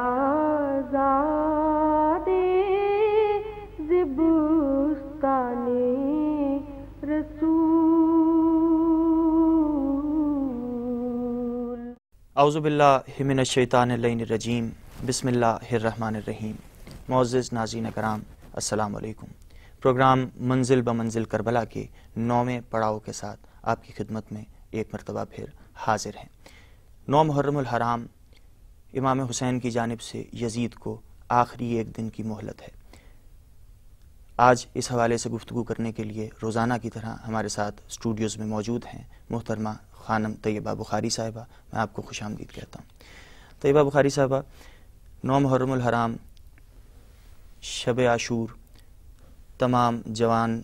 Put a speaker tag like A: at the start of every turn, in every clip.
A: आज़ादे ज़िबुस्ताने रसूल।
B: औज़ु बिल्लाहि मिनश्शैतानिर्रजीम, बिस्मिल्लाहिर्रहमानिर्रहीम। मुअज़्ज़िज़ नाज़रीन कराम, अस्सलाम वालेकुम। प्रोग्राम मंजिल ब मंजिल करबला के 9वें पड़ाव के साथ आपकी खिदमत में एक मरतबा फिर हाजिर हैं। 9 मुहर्रमुल हराम इमाम हुसैन की जानिब से यजीद को आखिरी एक दिन की मोहलत है। आज इस हवाले से गुफ्तगू करने के लिए रोज़ाना की तरह हमारे साथ स्टूडियोज़ में मौजूद हैं मोहतरमा खानम तैयबा बुखारी साहिबा। मैं आपको खुशामदीद कहता हूँ। तैयबा बुखारी साहिबा, 9 मुहर्रमुल हराम, शब आशूर, तमाम जवान,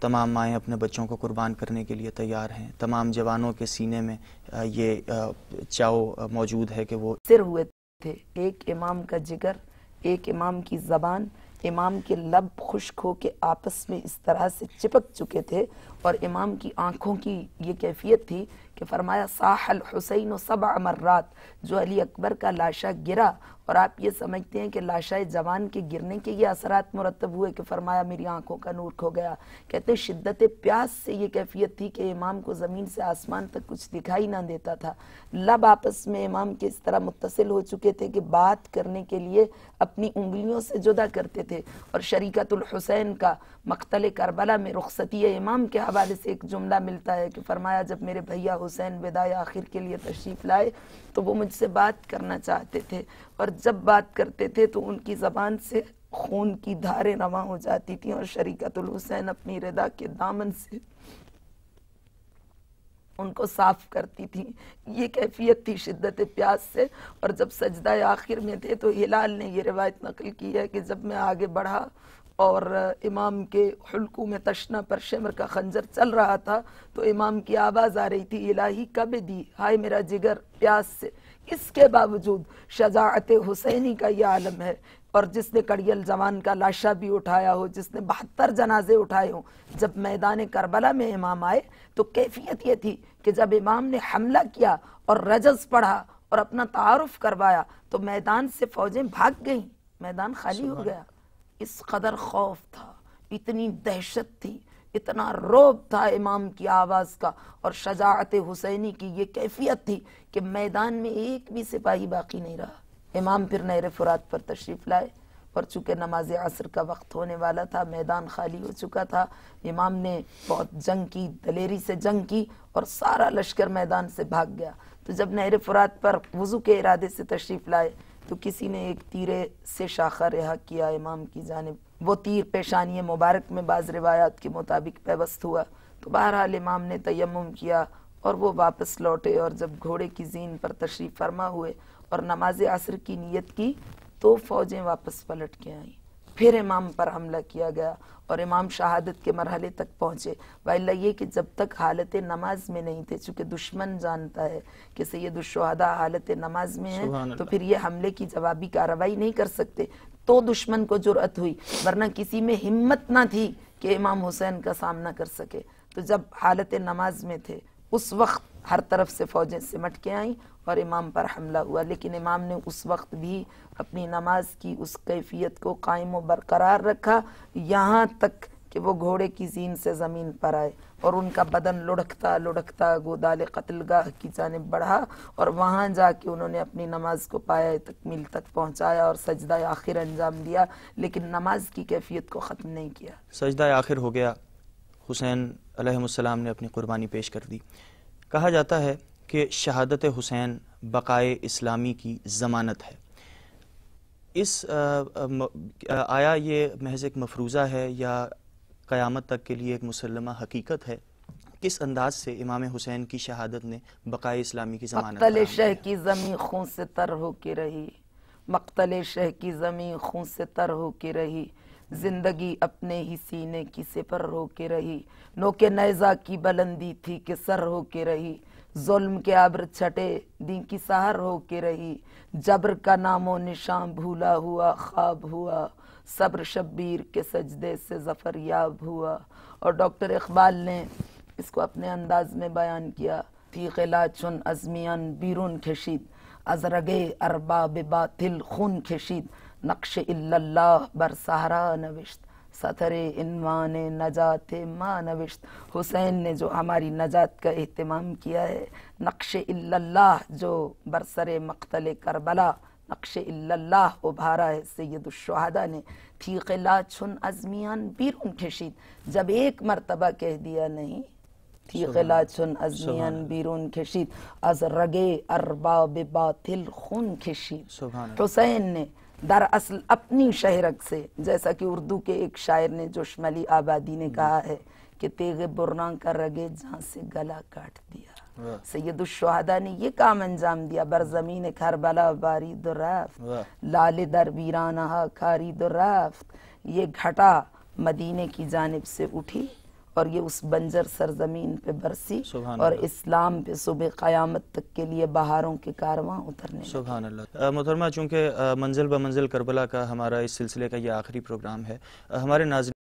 B: तमाम माएँ अपने बच्चों को कुर्बान करने के लिए तैयार हैं। तमाम जवानों के सीने में ये चाव मौजूद है कि वो
C: सिर हुए थे। एक इमाम का जिगर, एक इमाम की ज़बान, इमाम के लब खुश्क हो के आपस में इस तरह से चिपक चुके थे और इमाम की आँखों की ये कैफियत थी कि फरमाया साहल हुसैन 7 मर्रात, जो अली अकबर का लाशा गिरा और आप ये समझते हैं कि लाशाए जवान के गिरने के ये असरात मुरतब हुए कि फरमाया मेरी आंखों का नूर खो गया। कहते शिद्दत प्यास से ये कैफियत थी कि इमाम को ज़मीन से आसमान तक कुछ दिखाई ना देता था। लब आपस में इमाम के इस तरह मुत्तसिल हो चुके थे कि बात करने के लिए अपनी उंगलियों से जुदा करते थे। और शरीकतुल हुसैन का मक्तल करबला में रुखसती इमाम के हवाले से एक जुमला मिलता है कि फरमाया जब मेरे भैया हुसैन विदाए आखिर के लिए तशरीफ़ लाए तो वो मुझसे बात करना चाहते थे और जब बात करते थे तो उनकी ज़बान से खून की धारें रवां हो जाती थी और शरीकतुल हुसैन अपनी रिदा के दामन से उनको साफ करती थी। ये कैफियत थी शिद्दत प्यास से। और जब सजदा आखिर में थे तो हिलाल ने ये रिवायत नकल की है कि जब मैं आगे बढ़ा और इमाम के हुल्कू में तशना पर शिमर का खंजर चल रहा था तो इमाम की आवाज़ आ रही थी, इलाही कब दी, हाय मेरा जिगर प्यास से। इसके बावजूद शजाअत हुसैनी का ये आलम है। और जिसने कड़ियल जवान का लाशा भी उठाया हो, जिसने 72 जनाजे उठाए हों, जब मैदान करबला में इमाम आए तो कैफियत ये थी कि जब इमाम ने हमला किया और रजस पढ़ा और अपना तारुफ करवाया तो मैदान से फौजें भाग गईं, मैदान खाली हो गया। इस कदर खौफ था, इतनी दहशत थी, इतना रोब था इमाम की आवाज़ का और शजाअत हुसैनी की ये कैफियत थी कि मैदान में एक भी सिपाही बाकी नहीं रहा। इमाम फिर नहर फुरात पर तशरीफ़ लाए और चूँकि नमाज असर का वक्त होने वाला था, मैदान खाली हो चुका था। इमाम ने बहुत जंग की, दलेरी से जंग की और सारा लश्कर मैदान से भाग गया। तो जब नहर फुरात पर वज़ू के इरादे से तशरीफ़ लाए तो किसी ने एक तीरे से शाखा रिहा किया इमाम की जानिब। वो तीर पेशानी मुबारक में बाज़ रिवायात के मुताबिक पैवस्त हुआ। तो बहरहाल इमाम ने तयम्मुम किया और वो वापस लौटे और जब घोड़े की ज़ीन पर तशरीफ़ फरमा हुए और नमाज असर की नीयत की तो फ़ौजें वापस पलट के आईं। फिर इमाम पर हमला किया गया और इमाम शहादत के मरहले तक पहुँचे। वाइल्ला ये कि जब तक हालत नमाज में नहीं थे, चूँकि दुश्मन जानता है कि सैयदुश्शुहदा हालत नमाज में है तो फिर ये हमले की जवाबी कार्रवाई नहीं कर सकते, तो दुश्मन को जुर्अत हुई, वरना किसी में हिम्मत ना थी कि इमाम हुसैन का सामना कर सके। तो जब हालत नमाज में थे उस वक्त हर तरफ से फ़ौजें सिमट के आईं और इमाम पर हमला हुआ। लेकिन इमाम ने उस वक्त भी अपनी नमाज की उस कैफियत को कायम व बरकरार रखा, यहाँ तक कि वो घोड़े की ज़ीन से ज़मीन पर आए और उनका बदन लुढ़कता लुढ़कता गोदाल कत्लगाह की जानिब बढ़ा और वहाँ जाके उन्होंने अपनी नमाज को पाया तकमील तक पहुँचाया और सजदा आखिर अंजाम दिया, लेकिन नमाज की कैफियत को ख़त्म नहीं किया।
B: सजदा आखिर हो गया, हुसैन अलैहिस्सलाम ने अपनी कुर्बानी पेश कर दी। कहा जाता है कि शहादत हुसैन बक़ाए इस्लामी की ज़मानत है। आया ये महज एक मफरूज़ा है या क़यामत तक के लिए एक मुसल्लमा हकीकत है? किस अंदाज से इमाम हुसैन की शहादत ने बक़ाए इस्लामी की ज़मानत?
C: मक़तल शह की ज़मीं खून से तर हो के रही, मक़तल शह की ज़मीं खून से तर हो के रही, जिंदगी अपने ही सीने की सिपर हो के रही, नोके नैज़ा की बुलंदी थी कि सर हो के रही, जुल्म के अब्र छटे दी की सहर हो के रही, जबर का नामो निशान भूला हुआ ख्वाब हुआ, सब्र शब्बीर के सजदे से ज़फ़र याब हुआ। और डॉक्टर इकबाल ने इसको अपने अंदाज में बयान किया, थी क़िला चुन अज़मियन बीरून खशीद, از رگے ارباب باطل خون کشید، نقش اللہ بر صحرا نوشت، سطر عنوان نجات ماں نوشت۔ حسین نے جو ہماری نجات کا اہتمام کیا ہے، نقش اللہ جو برسر مقتل کربلا نقش اللہ ابھارا ہے سید الشہداء نے، تیغ لا چون از میان بیرون کشید، جب ایک مرتبہ کہہ دیا نہیں، تیغ لا چون از میان بیرون کشید، از رگے ارباب باطل خون کشید۔ حسین نے در اصل اپنی شہرک سے، جیسا کہ اردو کے ایک شاعر نے جوشملی آبادی نے کہا ہے کہ تیغ برنا کا رگے جہاں سے گلا کاٹ دیا، سید الشہداء نے یہ کام انجام دیا۔ بر زمین کربلا بارید و رفت، لال در ویرانہ کارید و رفت، یہ گھٹا مدینے کی جانب سے اٹھی اور یہ اس بنجر سرزمین پہ برسی اور اسلام پہ صبح قیامت تک کے لیے بہاروں کے کارواں اترنے۔
B: سبحان اللہ۔ محترمہ، چونکہ منزل بمنزل کربلا کا ہمارا اس سلسلے کا یہ آخری پروگرام ہے، ہمارے ناظرین